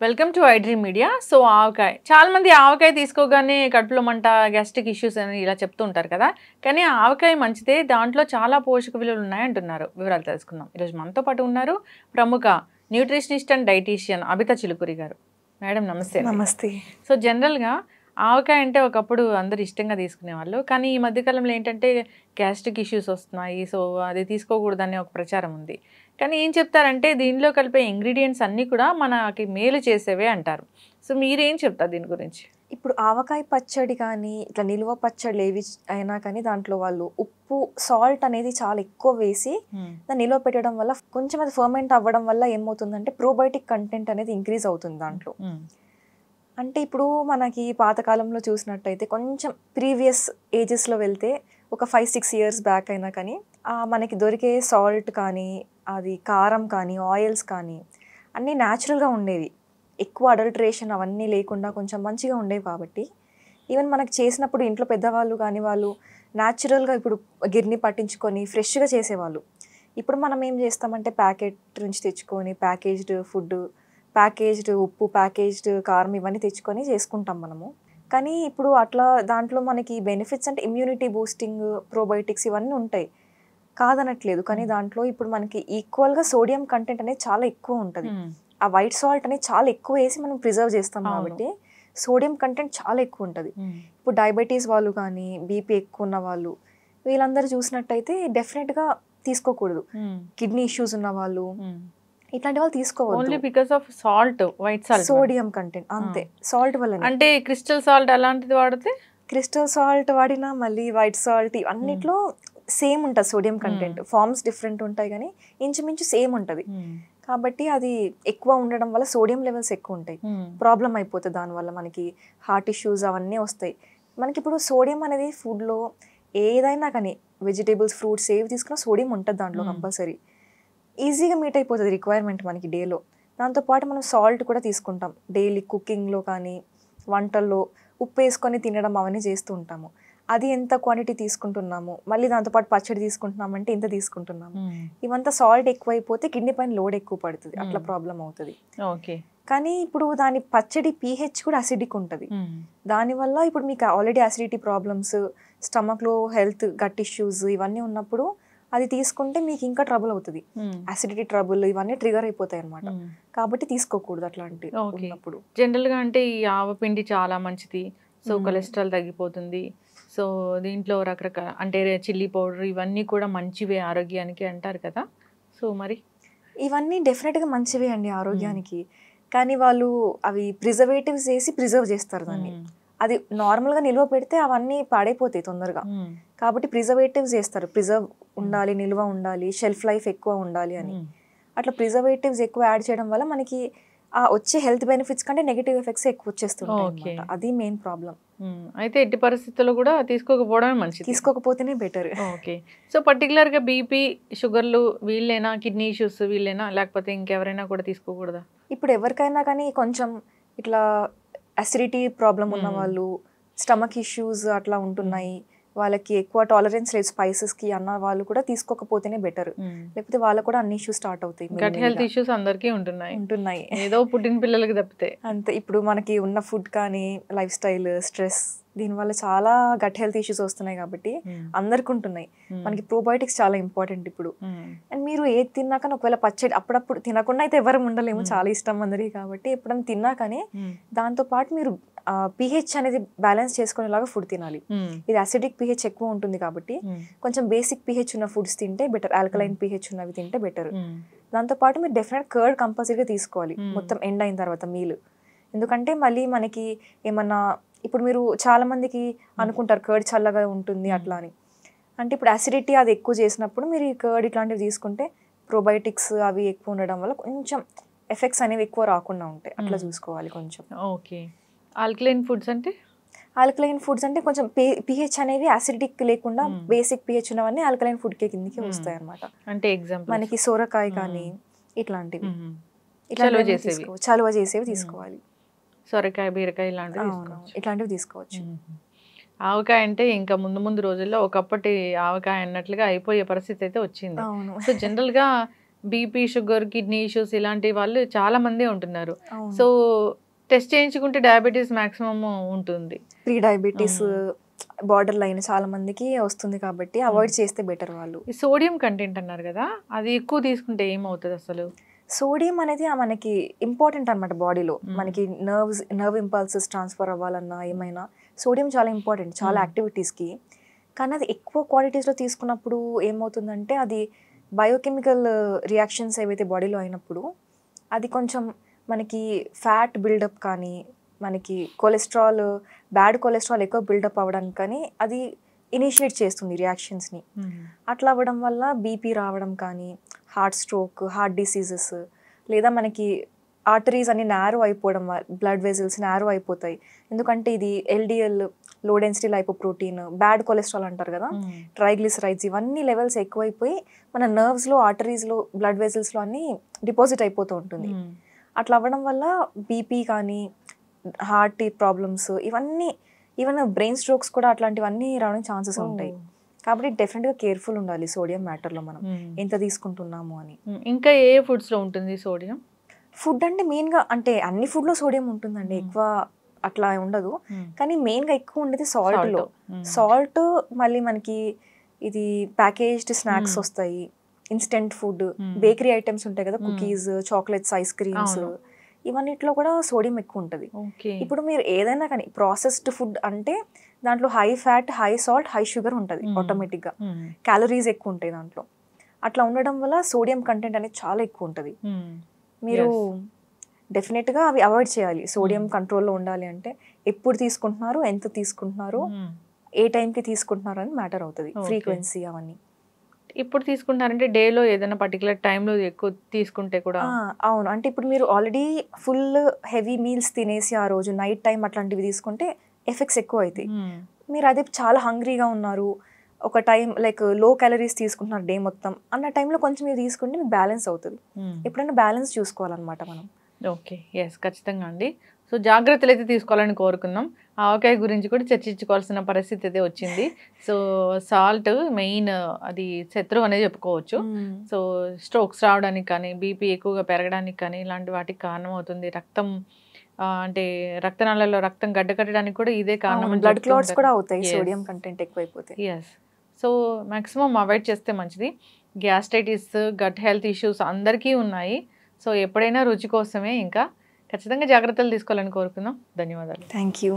Welcome to iDream media. So ఆవకాయ చాలా మంది ఆవకాయ తీసుకోగానే కడుపులో మంట, గ్యాస్ట్రిక్ ఇష్యూస్ అని ఇలా చెప్తూ ఉంటారు కదా. కానీ ఆవకాయ మంచిదే, దాంట్లో చాలా పోషక విలువలు ఉన్నాయంటున్నారు. వివరాలు తెలుసుకుందాం. ఈరోజు మనతో పాటు ఉన్నారు ప్రముఖ nutritionist and dietician Abitha Chilukuri గారు. మేడం నమస్తే. నమస్తే. సో జనరల్గా ఆవకాయ అంటే ఒకప్పుడు అందరు ఇష్టంగా తీసుకునేవాళ్ళు, కానీ ఈ మధ్యకాలంలో ఏంటంటే గ్యాస్ట్రిక్ ఇష్యూస్ వస్తున్నాయి, సో అది తీసుకోకూడదని ఒక ప్రచారం ఉంది. కానీ ఏం చెప్తారంటే దీనిలో కలిపే ఇంగ్రీడియంట్స్ అన్నీ కూడా మనకి మేలు చేసేవే అంటారు. సో మీరేం చెప్తారు దీని గురించి? ఇప్పుడు ఆవకాయ పచ్చడి కానీ ఇట్లా నిల్వ పచ్చళ్ళు ఏవి అయినా కానీ దాంట్లో వాళ్ళు ఉప్పు, సాల్ట్ అనేది చాలా ఎక్కువ వేసి దాన్ని నిల్వ పెట్టడం వల్ల కొంచెం అది ఫర్మెంట్ అవ్వడం వల్ల ఏమవుతుందంటే ప్రోబయోటిక్ కంటెంట్ అనేది ఇంక్రీజ్ అవుతుంది దాంట్లో. అంటే ఇప్పుడు మనకి పాతకాలంలో చూసినట్టయితే కొంచెం ప్రీవియస్ ఏజెస్లో వెళ్తే ఒక 5-6 years బ్యాక్ అయినా కానీ మనకి దొరికే సాల్ట్ కానీ అది కారం కానీ ఆయిల్స్ కానీ అన్నీ న్యాచురల్గా ఉండేవి. ఎక్కువ అడల్టరేషన్ అవన్నీ లేకుండా కొంచెం మంచిగా ఉండేవి. కాబట్టి ఈవెన్ మనకి చేసినప్పుడు ఇంట్లో పెద్దవాళ్ళు కానీ వాళ్ళు న్యాచురల్గా ఇప్పుడు గిర్ని పట్టించుకొని ఫ్రెష్గా చేసేవాళ్ళు. ఇప్పుడు మనం ఏం చేస్తామంటే ప్యాకెట్ నుంచి తెచ్చుకొని ప్యాకేజ్డ్ ఫుడ్, ప్యాకేజ్డ్ ఉప్పు, ప్యాకేజ్డ్ కారం ఇవన్నీ తెచ్చుకొని చేసుకుంటాం మనము. కానీ ఇప్పుడు అట్లా దాంట్లో మనకి బెనిఫిట్స్ అంటే ఇమ్యూనిటీ బూస్టింగ్, ప్రోబయోటిక్స్ ఇవన్నీ ఉంటాయి, కాదనట్లేదు. కానీ దాంట్లో ఇప్పుడు మనకి ఈక్వల్గా సోడియం కంటెంట్ అనేది చాలా ఎక్కువ ఉంటుంది. ఆ వైట్ సాల్ట్ అనేది చాలా ఎక్కువ వేసి మనం ప్రిజర్వ్ చేస్తాం కాబట్టి సోడియం కంటెంట్ చాలా ఎక్కువ ఉంటుంది. ఇప్పుడు డయాబెటీస్ వాళ్ళు కానీ బీపీ ఎక్కువ ఉన్న వాళ్ళు వీళ్ళందరూ చూసినట్టయితే డెఫినెట్గా తీసుకోకూడదు. కిడ్నీ ఇష్యూస్ ఉన్న వాళ్ళు ఇట్లాంటి వాళ్ళు తీసుకోవాలి. Only because of salt, white salt, sodium content అంతే. సాల్ట్ వల్ల అంటే క్రిస్టల్ సాల్ట్ అలాంటిది వాడితే, క్రిస్టల్ సాల్ట్ వాడినా మళ్ళీ వైట్ సాల్ట్ అన్నిట్లో సేమ్ ఉంటుంది సోడియం కంటెంట్. ఫార్మ్స్ డిఫరెంట్ ఉంటాయి కానీ ఇంచుమించు సేమ్ ఉంటుంది. కాబట్టి అది ఎక్కువ ఉండడం వల్ల సోడియం లెవెల్స్ ఎక్కువ ఉంటాయి, ప్రాబ్లం అయిపోతుంది. దానివల్ల మనకి హార్ట్ ఇష్యూస్ అవన్నీ వస్తాయి. మనకి ఇప్పుడు సోడియం అనేది ఫుడ్లో ఏదైనా కానీ వెజిటేబుల్స్, ఫ్రూట్స్ ఏవి తీసుకున్నా సోడియం ఉంటుంది దాంట్లో కంపల్సరీ. ఈజీగా మీట్ అయిపోతుంది రిక్వైర్మెంట్ మనకి డేలో. దాంతోపాటు మనం సాల్ట్ కూడా తీసుకుంటాం డైలీ కుకింగ్లో కానీ వంటల్లో ఉప్పు వేసుకొని తినడం అవన్నీ చేస్తూ ఉంటాము. అది ఎంత క్వాంటిటీ తీసుకుంటున్నాము, మళ్ళీ దాంతోపాటు పచ్చడి తీసుకుంటున్నామంటే ఇంత తీసుకుంటున్నాము. ఇవంతా సాల్ట్ ఎక్కువైపోతే కిడ్నీ పైన లోడ్ ఎక్కువ పడుతుంది, అట్లా ప్రాబ్లం అవుతుంది. ఓకే. కానీ ఇప్పుడు దాని పచ్చడి pH కూడా అసిడిక్ ఉంటుంది. దానివల్ల ఇప్పుడు మీకు ఆల్రెడీ అసిడిటీ ప్రాబ్లమ్స్, స్టమక్లో హెల్త్ గట్ ఇష్యూస్ ఇవన్నీ ఉన్నప్పుడు అది తీసుకుంటే మీకు ఇంకా ట్రబుల్ అవుతుంది. అసిడిటీ ట్రబుల్ ఇవన్నీ ట్రిగర్ అయిపోతాయి అనమాట. కాబట్టి తీసుకోకూడదు అట్లాంటి ఉన్నప్పుడు. జనరల్గా అంటే ఈ ఆవపిండి చాలా మంచిది, సో కొలెస్ట్రాల్ తగ్గిపోతుంది, సో దీంట్లో రకరకాల అంటే చిల్లీ పౌడర్ ఇవన్నీ కూడా మంచివే ఆరోగ్యానికి అంటారు కదా. సో మరి ఇవన్నీ డెఫినెట్గా మంచివే అండి ఆరోగ్యానికి. కానీ వాళ్ళు అవి ప్రిజర్వేటివ్స్ వేసి ప్రిజర్వ్ చేస్తారు దాన్ని. అది నార్మల్గా నిల్వ పెడితే అవన్నీ పాడైపోతాయి తొందరగా. కాబట్టి ప్రిజర్వేటివ్స్ చేస్తారు, ప్రిజర్వ్ ఉండాలి, నిల్వ ఉండాలి, షెల్ఫ్ లైఫ్ ఎక్కువ ఉండాలి అని. అట్లా ప్రిజర్వేటివ్స్ ఎక్కువ యాడ్ చేయడం వల్ల మనకి ఆ వచ్చే హెల్త్ బెనిఫిట్స్ కంటే నెగిటివ్ ఎఫెక్ట్స్ ఎక్కువ వచ్చేస్తుంటాయి. అది మెయిన్ ప్రాబ్లం. అయితే ఎట్టి పరిస్థితుల్లో కూడా తీసుకోకపోవడమే మంచిది, తీసుకోకపోతేనే బెటర్. ఓకే. సో పర్టికులర్గా బీపీ, షుగర్లు వీళ్ళైనా, కిడ్నీ ఇష్యూస్ వీళ్ళైనా, లేకపోతే ఇంకెవరైనా కూడా తీసుకోకూడదా? ఇప్పుడు ఎవరికైనా కానీ కొంచెం ఇట్లా అసిడిటీ ప్రాబ్లం ఉన్న వాళ్ళు, స్టమక్ ఇష్యూస్ అట్లా ఉంటున్నాయి, వాళ్ళకి ఎక్కువ టాలరెన్స్ లేదు స్పైసెస్కి అన్న వాళ్ళు కూడా తీసుకోకపోతేనే బెటర్. లేకపోతే వాళ్ళకు కూడా అన్ని ఇష్యూస్ స్టార్ట్ అవుతాయి. గట్ హెల్త్ ఇష్యూస్ అందరికీ ఉంటున్నాయి ఏదో పుట్టిన పిల్లలకి తప్పితే. అంతే. ఇప్పుడు మనకి ఉన్న ఫుడ్ కానీ లైఫ్ స్టైల్, స్ట్రెస్, దీనివల్ల చాలా గట్ హెల్త్ ఇష్యూస్ వస్తున్నాయి కాబట్టి అందరికి ఉంటున్నాయి. మనకి ప్రోబయోటిక్స్ చాలా ఇంపార్టెంట్ ఇప్పుడు. అండ్ మీరు ఏది తిన్నా కానీ ఒకవేళ పచ్చడి అప్పుడప్పుడు తినకుండా అయితే ఎవరు ఉండలేము, చాలా ఇష్టం అందరికి. కాబట్టి ఎప్పుడైనా తిన్నా కానీ దాంతోపాటు మీరు pH అనేది బ్యాలెన్స్ చేసుకునేలాగా ఫుడ్ తినాలి. ఇది అసిడిక్ pH ఎక్కువ ఉంటుంది కాబట్టి కొంచెం బేసిక్ pH ఉన్న ఫుడ్స్ తింటే బెటర్, ఆల్కలైన్ pH ఉన్నవి తింటే బెటర్. దాంతోపాటు మీరు డెఫినెట్ కర్డ్ కంపల్సరీగా తీసుకోవాలి మొత్తం ఎండ్ అయిన తర్వాత మీల్. ఎందుకంటే మళ్ళీ మనకి ఏమన్నా ఇప్పుడు మీరు చాలా మందికి అనుకుంటారు కర్డ్ చల్లగా ఉంటుంది అట్లా అని. అంటే ఇప్పుడు అసిడిటీ అది ఎక్కువ చేసినప్పుడు మీరు ఈ కర్డ్ ఇట్లాంటివి తీసుకుంటే ప్రోబయోటిక్స్ అవి ఎక్కువ ఉండడం వల్ల కొంచెం ఎఫెక్ట్స్ అనేవి ఎక్కువ రాకుండా ఉంటాయి. అట్లా చూసుకోవాలి కొంచెం. ఓకే. ఆల్కలైన్ ఫుడ్స్ అంటే? ఆల్కలైన్ ఫుడ్స్ అంటే కొంచెం pH అనేవి అసిడిక్ లేకుండా బేసిక్ pH ఉన్నవన్నీ ఆల్కలైన్ ఫుడ్ కిందకి వస్తాయి అనమాట. అంటే ఎగ్జాంపుల్ మనకి సోరకాయ కానీ ఇట్లాంటివి చలువ చేసేవి తీసుకోవాలి. సొరకాయ, బీరకాయ ఇట్లాంటివి తీసుకోవచ్చు. ఆవకాయ అంటే ఇంకా ముందు ముందు రోజుల్లో ఒకప్పటి ఆవకాయ అన్నట్లుగా అయిపోయే పరిస్థితి అయితే వచ్చింది. సో జనరల్గా బీపీ, షుగర్, కిడ్నీ ఇష్యూస్ ఇలాంటి వాళ్ళు చాలా మందే ఉంటున్నారు. అవును. సో టెస్ట్ చేయించుకుంటే డయాబెటీస్ మాక్సిమం ఉంటుంది. ప్రీ డయాబెటీస్ బార్డర్ లైన్ చాలా మందికి వస్తుంది కాబట్టి అవాయిడ్ చేస్తే బెటర్ వాళ్ళు. ఈ సోడియం కంటెంట్ అన్నారు కదా, అది ఎక్కువ తీసుకుంటే ఏమవుతుంది అసలు? సోడియం అనేది మనకి ఇంపార్టెంట్ అనమాట బాడీలో. మనకి నర్వ్ ఇంపల్సెస్ ట్రాన్స్ఫర్ అవ్వాలన్నా ఏమైనా సోడియం చాలా ఇంపార్టెంట్ చాలా యాక్టివిటీస్కి. కానీ అది ఎక్కువ క్వాంటిటీస్లో తీసుకున్నప్పుడు ఏమవుతుందంటే అది బయోకెమికల్ రియాక్షన్స్ ఏవైతే బాడీలో అయినప్పుడు అది కొంచెం మనకి ఫ్యాట్ బిల్డప్ కానీ మనకి బ్యాడ్ కొలెస్ట్రాల్ ఎక్కువ బిల్డప్ అవ్వడానికి కానీ అది ఇనిషియేట్ చేస్తుంది రియాక్షన్స్ని. అట్లా అవ్వడం వల్ల బీపీ రావడం కానీ, హార్ట్ స్ట్రోక్, హార్ట్ డిసీజెస్, లేదా మనకి ఆర్టరీస్ అన్ని నారో అయిపోవడం, బ్లడ్ వెజల్స్ నారో అయిపోతాయి. ఎందుకంటే ఇది LDL, low density lipoprotein, bad cholesterol అంటారు కదా, ట్రైగ్లిసరైడ్స్, ఇవన్నీ లెవెల్స్ ఎక్కువైపోయి మన నర్వ్స్లో, ఆర్టరీస్లో, బ్లడ్ వెజల్స్లో అన్నీ డిపాజిట్ అయిపోతూ ఉంటుంది. అట్లా అవ్వడం వల్ల బీపీ కానీ, హార్ట్ ప్రాబ్లమ్స్, ఇవన్నీ ఈవెన్ బ్రెయిన్ స్ట్రోక్స్ కూడా అట్లాంటివన్నీ రావడానికి ఛాన్సెస్ ఉంటాయి. కాబట్టి డెఫినెట్గా కేర్ఫుల్ ఉండాలి సోడియం మ్యాటర్లో మనం ఎంత తీసుకుంటున్నాము అని. ఇంకా ఏ ఫుడ్స్లో ఉంటుంది సోడియం? ఫుడ్ అంటే మెయిన్గా అంటే అన్ని ఫుడ్లో సోడియం ఉంటుందండి, ఎక్కువ అట్లా ఉండదు. కానీ మెయిన్గా ఎక్కువ ఉండేది సాల్ట్లో. సాల్ట్, మళ్ళీ మనకి ఇది ప్యాకేజ్డ్ స్నాక్స్ వస్తాయి, ఇన్స్టెంట్ ఫుడ్, బేకరీ ఐటమ్స్ ఉంటాయి కదా, కుకీస్, చాక్లెట్స్, ఐస్ క్రీమ్స్, ఇవన్నిట్లో కూడా సోడియం ఎక్కువ ఉంటుంది. ఇప్పుడు మీరు ఏదైనా కానీ ప్రాసెస్డ్ ఫుడ్ అంటే దాంట్లో high fat, high salt, high sugar ఉంటుంది ఆటోమేటిక్గా. క్యాలరీస్ ఎక్కువ ఉంటాయి దాంట్లో. అట్లా ఉండడం వల్ల సోడియం కంటెంట్ అనేది చాలా ఎక్కువ ఉంటుంది. మీరు డెఫినెట్గా అవి అవాయిడ్ చేయాలి. సోడియం కంట్రోల్లో ఉండాలి అంటే ఎప్పుడు తీసుకుంటున్నారు, ఎంత తీసుకుంటున్నారు, ఏ టైంకి తీసుకుంటున్నారు అని మ్యాటర్ అవుతుంది, ఫ్రీక్వెన్సీ అవన్నీ. ఇప్పుడు తీసుకుంటారంటే డేలో ఏదైనా పర్టికులర్ టైంలో ఎక్కువ తీసుకుంటే కూడా? అవును, అంటే ఇప్పుడు మీరు ఆల్రెడీ ఫుల్ హెవీ మీల్స్ తినేసి ఆ రోజు నైట్ టైం అట్లాంటివి తీసుకుంటే ఎఫెక్ట్స్ ఎక్కువ అవుతాయి. మీరు అదే చాలా హంగ్రీగా ఉన్నారు, ఒక టైం లైక్ లో క్యాలరీస్ తీసుకుంటున్నారు డే మొత్తం అన్న టైంలో కొంచెం మీరు తీసుకుంటే మీకు బ్యాలెన్స్ అవుతుంది. ఎప్పుడైనా బ్యాలెన్స్ చూసుకోవాలన్నమాట మనం. ఓకే, ఎస్, ఖచ్చితంగా అండి. సో జాగ్రత్తలు అయితే తీసుకోవాలని కోరుకుందాం. ఆవకాయ గురించి కూడా చర్చించుకోవాల్సిన పరిస్థితి అయితే వచ్చింది. సో సాల్ట్ మెయిన్, అది శత్రువు అనేది చెప్పుకోవచ్చు. సో స్ట్రోక్స్ రావడానికి కానీ, బీపీ ఎక్కువగా పెరగడానికి కానీ, ఇలాంటి వాటికి కారణం అవుతుంది. రక్తం అంటే రక్తనాళాల్లో రక్తం గడ్డకట్టడానికి కూడా ఇదే కారణం. బ్లడ్ క్లాట్స్ కూడా అవుతాయి సోడియం కంటెంట్ ఎక్కువైపోతే. ఎస్, సో మ్యాక్సిమం అవాయిడ్ చేస్తే మంచిది. గ్యాస్ట్రైటిస్, గట్ హెల్త్ ఇష్యూస్ అందరికీ ఉన్నాయి. సో ఎప్పుడైనా రుచి కోసమే, ఇంకా ఖచ్చితంగా జాగ్రత్తలు తీసుకోవాలని కోరుకుందాం. ధన్యవాదాలు. Thank you.